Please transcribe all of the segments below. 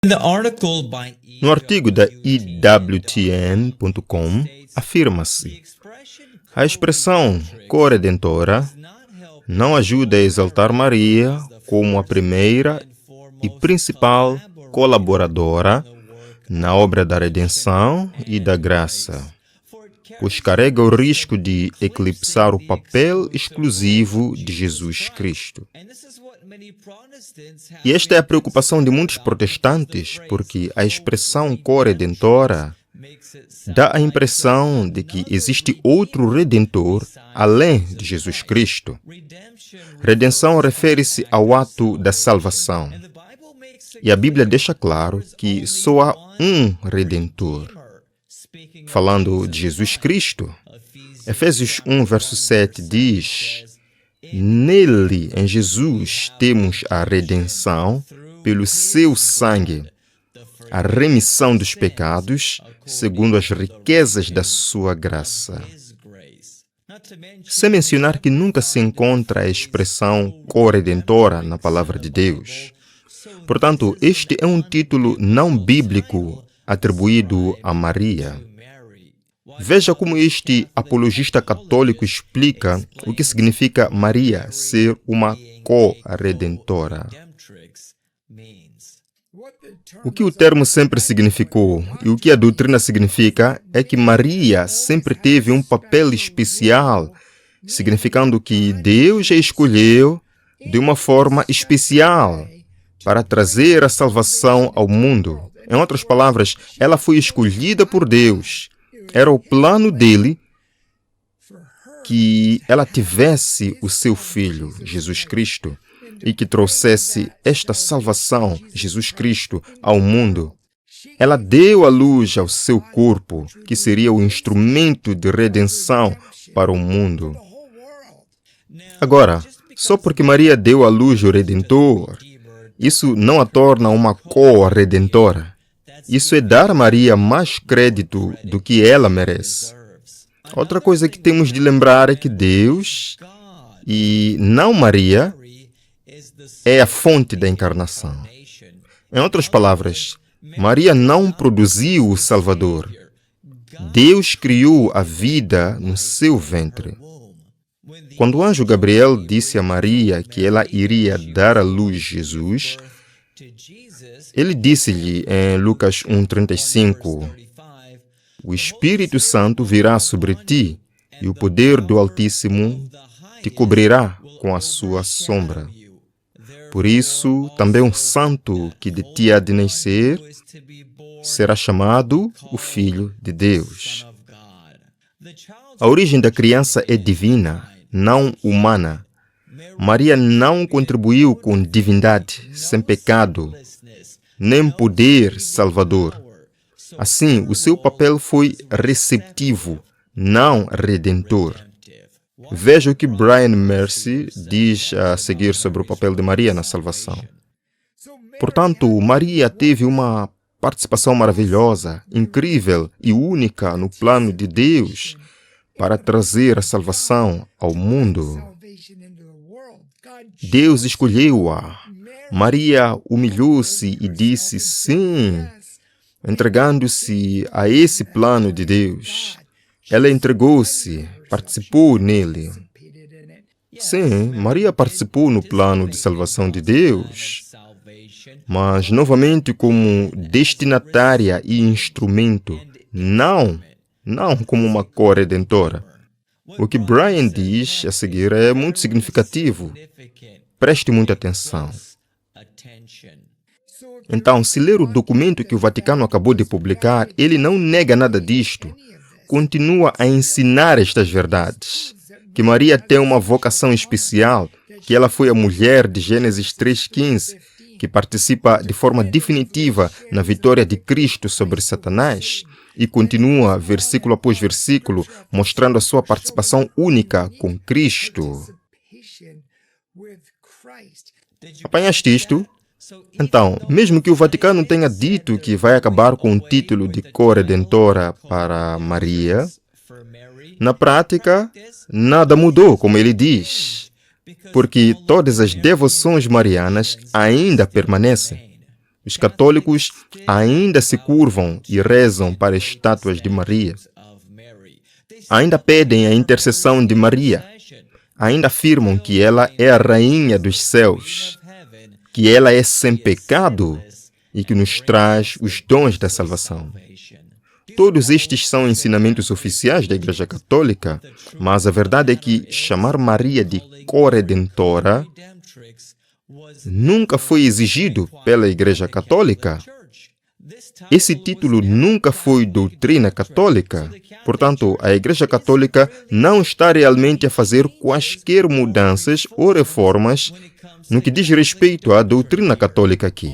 No artigo da EWTN.com, afirma-se: a expressão co-redentora não ajuda a exaltar Maria como a primeira e principal colaboradora na obra da redenção e da graça, pois carrega o risco de eclipsar o papel exclusivo de Jesus Cristo. E esta é a preocupação de muitos protestantes, porque a expressão co-redentora dá a impressão de que existe outro redentor além de Jesus Cristo. Redenção refere-se ao ato da salvação. E a Bíblia deixa claro que só há um redentor. Falando de Jesus Cristo, Efésios 1, verso 7 diz: nele, em Jesus, temos a redenção pelo seu sangue, a remissão dos pecados, segundo as riquezas da sua graça. Sem mencionar que nunca se encontra a expressão co-redentora na palavra de Deus. Portanto, este é um título não bíblico atribuído a Maria. Veja como este apologista católico explica o que significa Maria ser uma co-redentora. O que o termo sempre significou e o que a doutrina significa é que Maria sempre teve um papel especial, significando que Deus a escolheu de uma forma especial para trazer a salvação ao mundo. Em outras palavras, ela foi escolhida por Deus. Era o plano dele que ela tivesse o seu filho, Jesus Cristo, e que trouxesse esta salvação, Jesus Cristo, ao mundo. Ela deu a luz ao seu corpo, que seria o instrumento de redenção para o mundo. Agora, só porque Maria deu à luz o Redentor, isso não a torna uma co-redentora. Isso é dar a Maria mais crédito do que ela merece. Outra coisa que temos de lembrar é que Deus, e não Maria, é a fonte da encarnação. Em outras palavras, Maria não produziu o Salvador. Deus criou a vida no seu ventre. Quando o anjo Gabriel disse a Maria que ela iria dar à luz Jesus, ele disse-lhe em Lucas 1,35: o Espírito Santo virá sobre ti e o poder do Altíssimo te cobrirá com a sua sombra. Por isso, também um santo que de ti há de nascer será chamado o Filho de Deus. A origem da criança é divina, não humana. Maria não contribuiu com divindade, sem pecado, nem poder salvador. Assim, o seu papel foi receptivo, não redentor. Veja o que Brian Mercy diz a seguir sobre o papel de Maria na salvação. Portanto, Maria teve uma participação maravilhosa, incrível e única no plano de Deus para trazer a salvação ao mundo. Deus escolheu-a. Maria humilhou-se e disse sim, entregando-se a esse plano de Deus. Ela entregou-se, participou nele. Sim, Maria participou no plano de salvação de Deus, mas novamente como destinatária e instrumento, não como uma co-redentora. O que Brian diz a seguir é muito significativo. Preste muita atenção. Então, se ler o documento que o Vaticano acabou de publicar, ele não nega nada disto. Continua a ensinar estas verdades. Que Maria tem uma vocação especial, que ela foi a mulher de Gênesis 3,15, que participa de forma definitiva na vitória de Cristo sobre Satanás, e continua, versículo após versículo, mostrando a sua participação única com Cristo. Apanhaste isto? Então, mesmo que o Vaticano tenha dito que vai acabar com o título de co-redentora para Maria, na prática, nada mudou, como ele diz, porque todas as devoções marianas ainda permanecem. Os católicos ainda se curvam e rezam para estátuas de Maria. Ainda pedem a intercessão de Maria. Ainda afirmam que ela é a rainha dos céus, que ela é sem pecado e que nos traz os dons da salvação. Todos estes são ensinamentos oficiais da Igreja Católica, mas a verdade é que chamar Maria de corredentora nunca foi exigido pela Igreja Católica. Esse título nunca foi doutrina católica. Portanto, a Igreja Católica não está realmente a fazer quaisquer mudanças ou reformas no que diz respeito à doutrina católica aqui.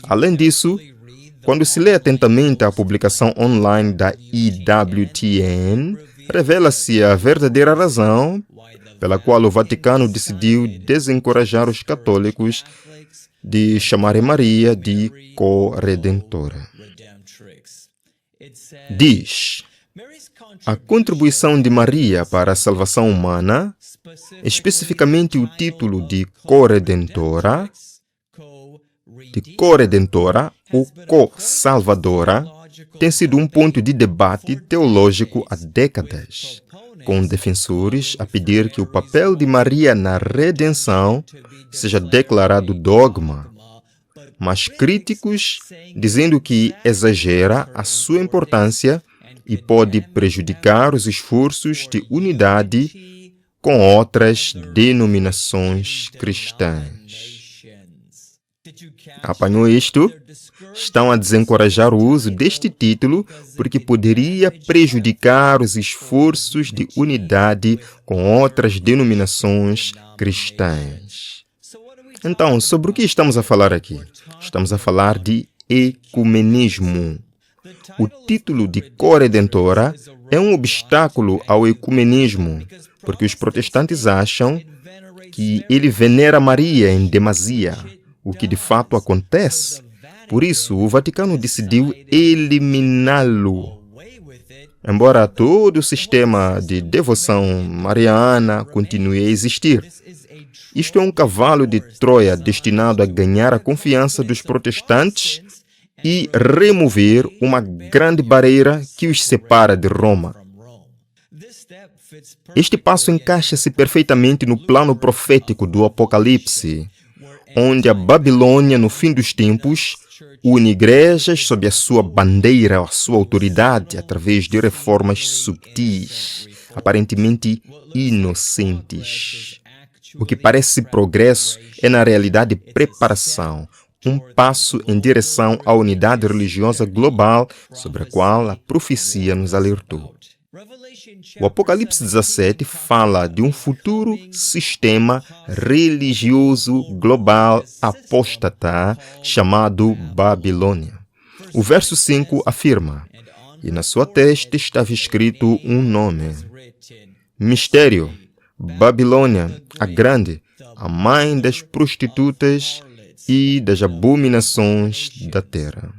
Além disso, quando se lê atentamente a publicação online da EWTN, revela-se a verdadeira razão pela qual o Vaticano decidiu desencorajar os católicos de chamarem Maria de corredentora. Diz: a contribuição de Maria para a salvação humana, especificamente o título de corredentora ou co-salvadora, tem sido um ponto de debate teológico há décadas, com defensores a pedir que o papel de Maria na redenção seja declarado dogma, mas críticos dizendo que exagera a sua importância e pode prejudicar os esforços de unidade com outras denominações cristãs. Apanhou isto? Estão a desencorajar o uso deste título porque poderia prejudicar os esforços de unidade com outras denominações cristãs. Então, sobre o que estamos a falar aqui? Estamos a falar de ecumenismo. O título de corredentora é um obstáculo ao ecumenismo, porque os protestantes acham que ele venera Maria em demasia, o que de fato acontece. Por isso, o Vaticano decidiu eliminá-lo. Embora todo o sistema de devoção mariana continue a existir. Isto é um cavalo de Troia destinado a ganhar a confiança dos protestantes e remover uma grande barreira que os separa de Roma. Este passo encaixa-se perfeitamente no plano profético do Apocalipse, onde a Babilônia, no fim dos tempos, une igrejas sob a sua bandeira, a sua autoridade, através de reformas subtis, aparentemente inocentes. O que parece progresso é, na realidade, preparação, um passo em direção à unidade religiosa global sobre a qual a profecia nos alertou. O Apocalipse 17 fala de um futuro sistema religioso global apóstata chamado Babilônia. O verso 5 afirma: e na sua testa estava escrito um nome. Mistério: Babilônia, a grande, a mãe das prostitutas e das abominações da terra.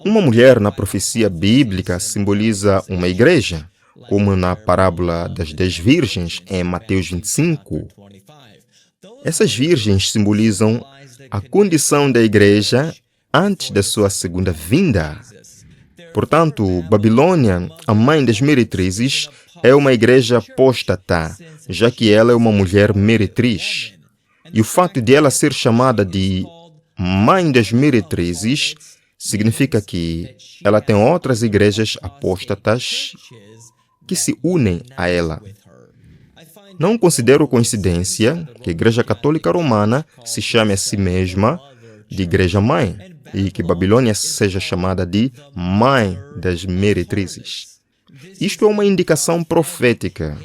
Uma mulher na profecia bíblica simboliza uma igreja, como na parábola das 10 virgens em Mateus 25. Essas virgens simbolizam a condição da igreja antes da sua segunda vinda. Portanto, Babilônia, a mãe das meretrizes, é uma igreja apóstata, já que ela é uma mulher meretriz. E o fato de ela ser chamada de mãe das meretrizes significa que ela tem outras igrejas apóstatas que se unem a ela. Não considero coincidência que a Igreja Católica Romana se chame a si mesma de Igreja-Mãe e que Babilônia seja chamada de Mãe das Meretrizes. Isto é uma indicação profética.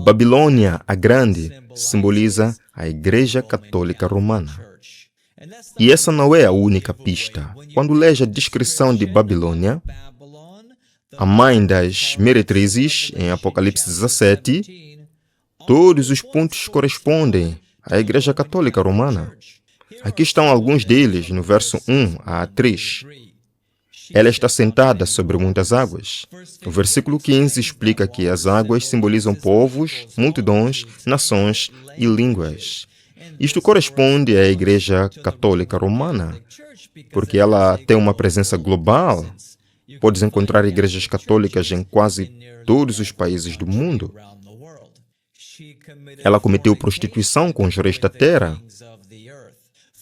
Babilônia, a Grande, simboliza a Igreja Católica Romana. E essa não é a única pista. Quando lês a descrição de Babilônia, a mãe das meretrizes, em Apocalipse 17, todos os pontos correspondem à Igreja Católica Romana. Aqui estão alguns deles, no verso 1 a 3. Ela está sentada sobre muitas águas. O versículo 15 explica que as águas simbolizam povos, multidões, nações e línguas. Isto corresponde à Igreja Católica Romana, porque ela tem uma presença global. Podes encontrar igrejas católicas em quase todos os países do mundo. Ela cometeu prostituição com os reis da terra.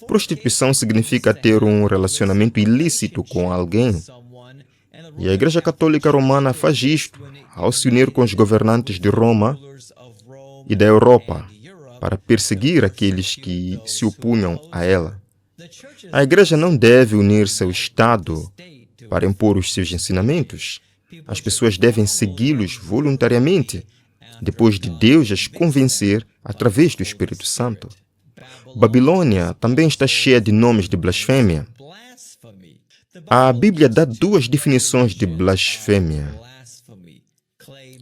Prostituição significa ter um relacionamento ilícito com alguém. E a Igreja Católica Romana faz isto ao se unir com os governantes de Roma e da Europa para perseguir aqueles que se opunham a ela. A Igreja não deve unir-se ao Estado para impor os seus ensinamentos. As pessoas devem segui-los voluntariamente, depois de Deus as convencer através do Espírito Santo. Babilônia também está cheia de nomes de blasfêmia. A Bíblia dá duas definições de blasfêmia.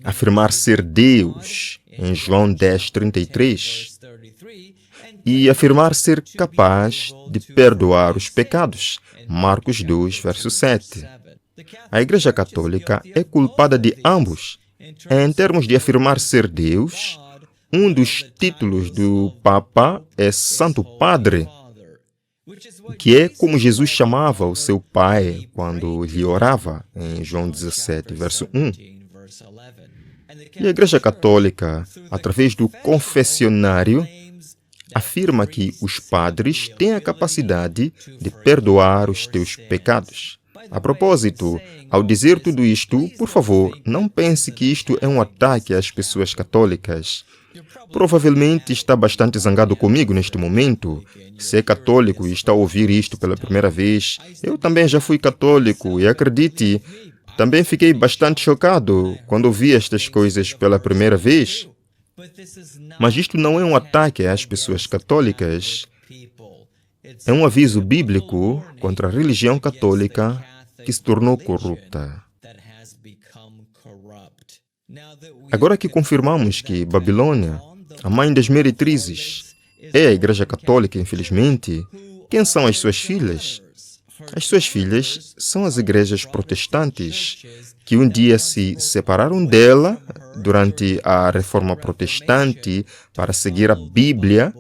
Afirmar ser Deus, em João 10:33, e afirmar ser capaz de perdoar os pecados, Marcos 2:7. A Igreja Católica é culpada de ambos. Em termos de afirmar ser Deus, um dos títulos do Papa é Santo Padre, que é como Jesus chamava o seu Pai quando lhe orava, em João 17:1. E a Igreja Católica, através do confessionário, afirma que os padres têm a capacidade de perdoar os teus pecados. A propósito, ao dizer tudo isto, por favor, não pense que isto é um ataque às pessoas católicas. Provavelmente está bastante zangado comigo neste momento. Se é católico e está a ouvir isto pela primeira vez, eu também já fui católico e acredite, também fiquei bastante chocado quando ouvi estas coisas pela primeira vez. Mas isto não é um ataque às pessoas católicas. É um aviso bíblico contra a religião católica que se tornou corrupta. Agora que confirmamos que Babilônia, a mãe das meretrizes, é a Igreja Católica, infelizmente, quem são as suas filhas? As suas filhas são as igrejas protestantes, que um dia se separaram dela durante a Reforma Protestante para seguir a Bíblia,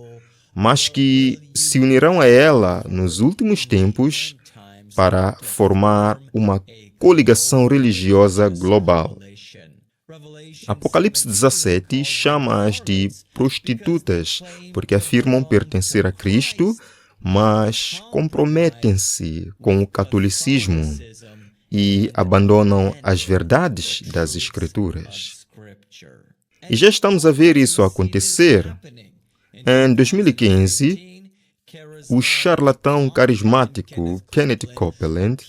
mas que se unirão a ela nos últimos tempos para formar uma coligação religiosa global. Apocalipse 17 chama-as de prostitutas, porque afirmam pertencer a Cristo, mas comprometem-se com o catolicismo e abandonam as verdades das Escrituras. E já estamos a ver isso acontecer. Em 2015, o charlatão carismático Kenneth Copeland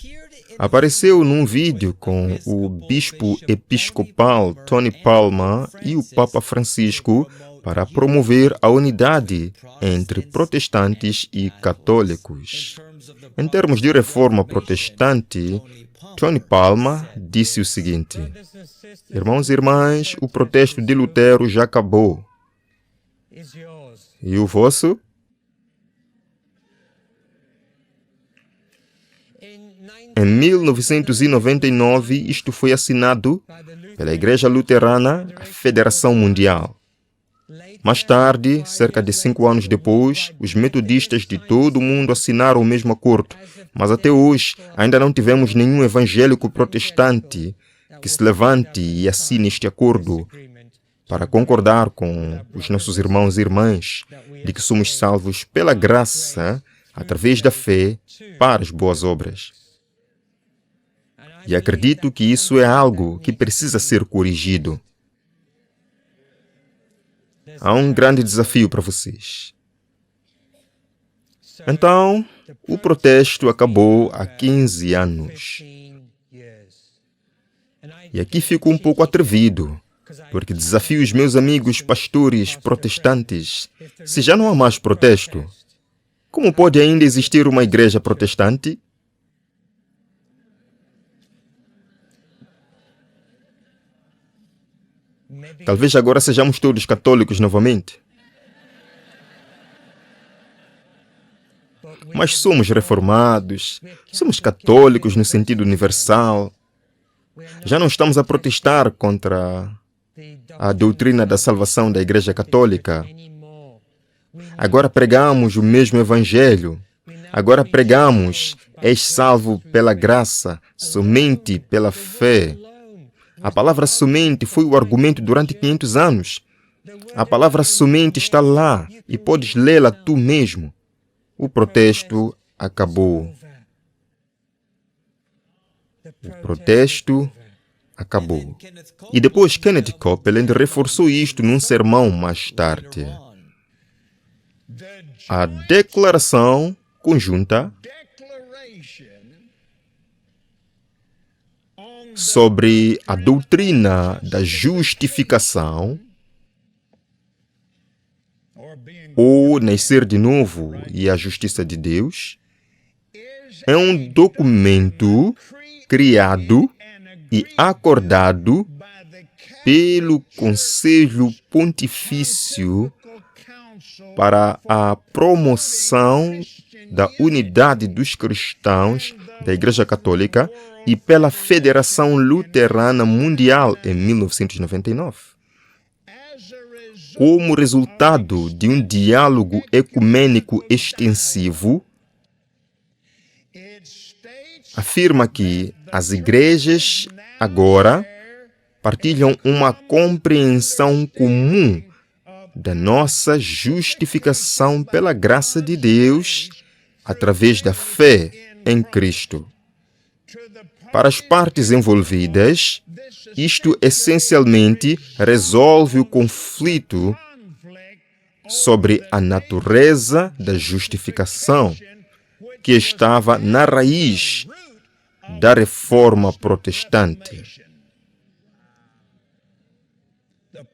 apareceu num vídeo com o bispo episcopal Tony Palma e o Papa Francisco para promover a unidade entre protestantes e católicos. Em termos de reforma protestante, Tony Palma disse o seguinte: irmãos e irmãs, o protesto de Lutero já acabou. E o vosso? Em 1999, isto foi assinado pela Igreja Luterana, a Federação Mundial. Mais tarde, cerca de 5 anos depois, os metodistas de todo o mundo assinaram o mesmo acordo, mas até hoje ainda não tivemos nenhum evangélico protestante que se levante e assine este acordo para concordar com os nossos irmãos e irmãs de que somos salvos pela graça, através da fé, para as boas obras. E acredito que isso é algo que precisa ser corrigido. Há um grande desafio para vocês. Então, o protesto acabou há 15 anos. E aqui fico um pouco atrevido, porque desafio os meus amigos pastores protestantes. Se já não há mais protesto, como pode ainda existir uma igreja protestante? Talvez agora sejamos todos católicos novamente. Mas somos reformados, somos católicos no sentido universal. Já não estamos a protestar contra a doutrina da salvação da Igreja Católica. Agora pregamos o mesmo evangelho. Agora pregamos, és salvo pela graça, somente pela fé. A palavra somente foi o argumento durante 500 anos. A palavra somente está lá e podes lê-la tu mesmo. O protesto acabou. O protesto acabou. E depois Kenneth Copeland reforçou isto num sermão mais tarde. A declaração conjunta sobre a doutrina da justificação ou nascer de novo e a justiça de Deus é um documento criado e acordado pelo Conselho Pontifício para a promoção da unidade dos cristãos da Igreja Católica e pela Federação Luterana Mundial em 1999. Como resultado de um diálogo ecumênico extensivo, afirma que as igrejas agora partilham uma compreensão comum da nossa justificação pela graça de Deus através da fé em Cristo. Para as partes envolvidas, isto essencialmente resolve o conflito sobre a natureza da justificação que estava na raiz da reforma protestante.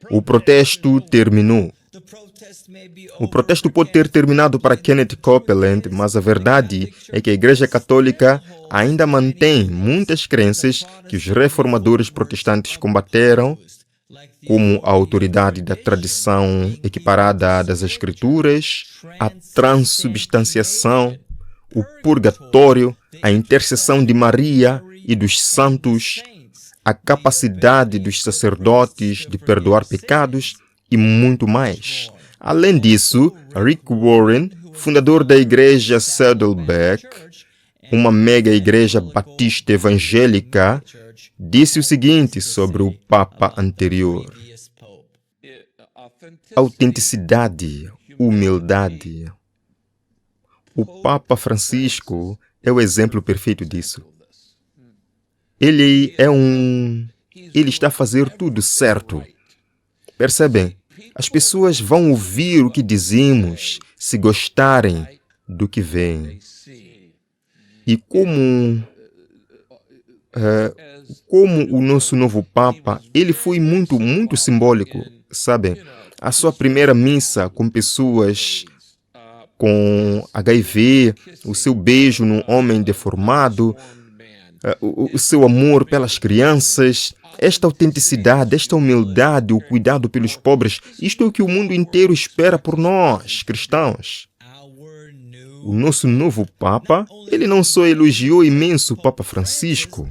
O protesto terminou. O protesto pode ter terminado para Kenneth Copeland, mas a verdade é que a Igreja Católica ainda mantém muitas crenças que os reformadores protestantes combateram, como a autoridade da tradição equiparada das Escrituras, a transubstanciação, o purgatório, a intercessão de Maria e dos santos, a capacidade dos sacerdotes de perdoar pecados e muito mais. Além disso, Rick Warren, fundador da igreja Saddleback, uma mega igreja batista evangélica, disse o seguinte sobre o Papa anterior: autenticidade, humildade. O Papa Francisco é o exemplo perfeito disso. Ele está a fazer tudo certo. Percebem? As pessoas vão ouvir o que dizemos se gostarem do que veem. E como o nosso novo Papa, ele foi muito simbólico, sabem? A sua primeira missa com pessoas com HIV, o seu beijo num homem deformado, o seu amor pelas crianças, esta autenticidade, esta humildade, o cuidado pelos pobres, isto é o que o mundo inteiro espera por nós, cristãos. O nosso novo Papa, ele não só elogiou o imenso Papa Francisco,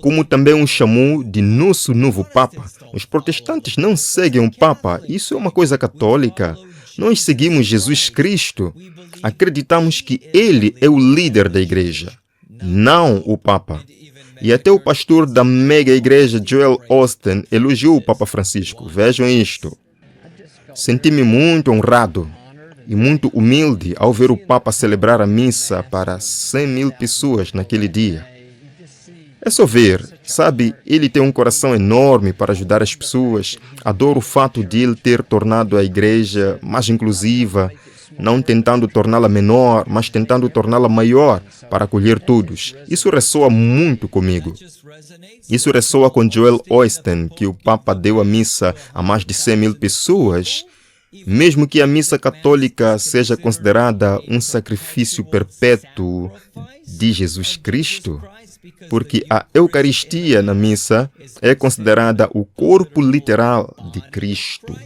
como também o chamou de nosso novo Papa. Os protestantes não seguem o Papa, isso é uma coisa católica. Nós seguimos Jesus Cristo. Acreditamos que Ele é o líder da igreja, não o Papa. E até o pastor da mega igreja Joel Osteen elogiou o Papa Francisco. Vejam isto. Senti-me muito honrado e muito humilde ao ver o Papa celebrar a missa para 100.000 pessoas naquele dia. É só ver, sabe, ele tem um coração enorme para ajudar as pessoas. Adoro o fato de ele ter tornado a igreja mais inclusiva, não tentando torná-la menor, mas tentando torná-la maior para acolher todos. Isso ressoa muito comigo. Isso ressoa com Joel Osteen, que o Papa deu a missa a mais de 100.000 pessoas, mesmo que a missa católica seja considerada um sacrifício perpétuo de Jesus Cristo, porque a Eucaristia na missa é considerada o corpo literal de Cristo.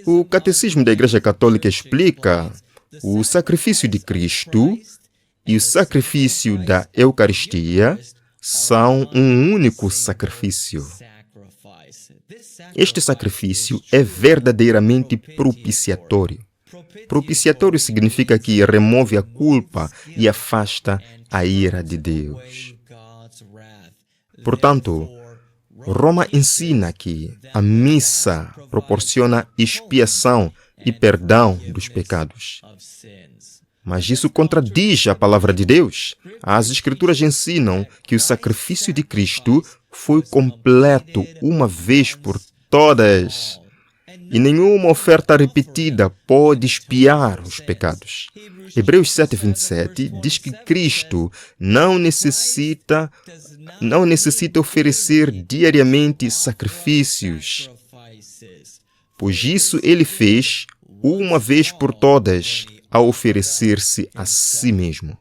O Catecismo da Igreja Católica explica o sacrifício de Cristo e o sacrifício da Eucaristia são um único sacrifício. Este sacrifício é verdadeiramente propiciatório. Propiciatório significa que remove a culpa e afasta a ira de Deus. Portanto, Roma ensina que a missa proporciona expiação e perdão dos pecados. Mas isso contradiz a palavra de Deus. As Escrituras ensinam que o sacrifício de Cristo foi completo uma vez por todas. E nenhuma oferta repetida pode expiar os pecados. Hebreus 7:27 diz que Cristo não necessita oferecer diariamente sacrifícios, pois isso ele fez uma vez por todas ao oferecer-se a si mesmo.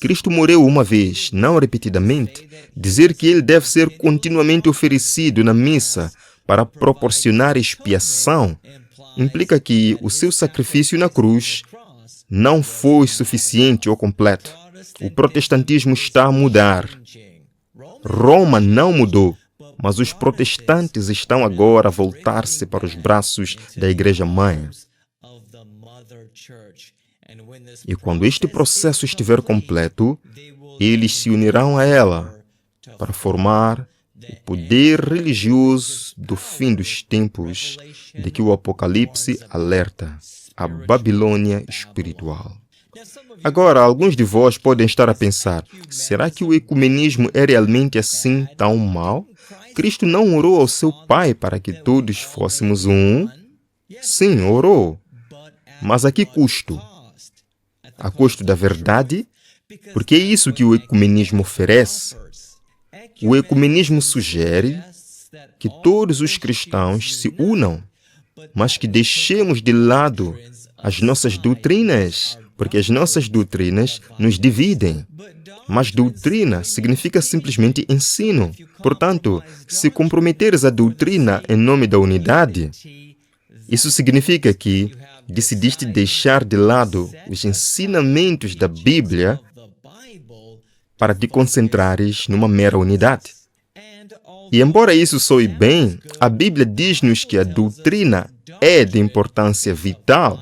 Cristo morreu uma vez, não repetidamente. Dizer que ele deve ser continuamente oferecido na missa para proporcionar expiação implica que o seu sacrifício na cruz não foi suficiente ou completo. O protestantismo está a mudar. Roma não mudou, mas os protestantes estão agora a voltar-se para os braços da Igreja-mãe. E quando este processo estiver completo, eles se unirão a ela para formar o poder religioso do fim dos tempos, de que o Apocalipse alerta, a Babilônia espiritual. Agora, alguns de vós podem estar a pensar, será que o ecumenismo é realmente assim tão mau? Cristo não orou ao seu Pai para que todos fôssemos um? Sim, orou. Mas a que custo? A custo da verdade? Porque é isso que o ecumenismo oferece. O ecumenismo sugere que todos os cristãos se unam, mas que deixemos de lado as nossas doutrinas, porque as nossas doutrinas nos dividem. Mas doutrina significa simplesmente ensino. Portanto, se comprometeres a doutrina em nome da unidade, isso significa que decidiste deixar de lado os ensinamentos da Bíblia para te concentrares numa mera unidade. E embora isso soe bem, a Bíblia diz-nos que a doutrina é de importância vital.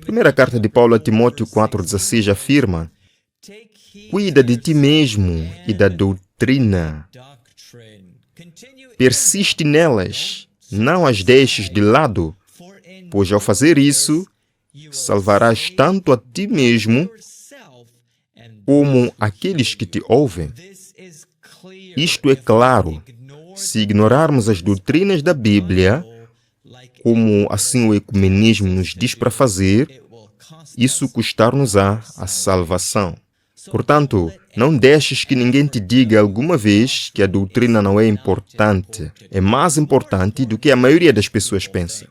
Primeira carta de Paulo a Timóteo 4,16 afirma: cuida de ti mesmo e da doutrina. Persiste nelas, não as deixes de lado, pois ao fazer isso, salvarás tanto a ti mesmo como aqueles que te ouvem. Isto é claro, se ignorarmos as doutrinas da Bíblia, como assim o ecumenismo nos diz para fazer, isso custar-nos-á a salvação. Portanto, não deixes que ninguém te diga alguma vez que a doutrina não é importante. É mais importante do que a maioria das pessoas pensa.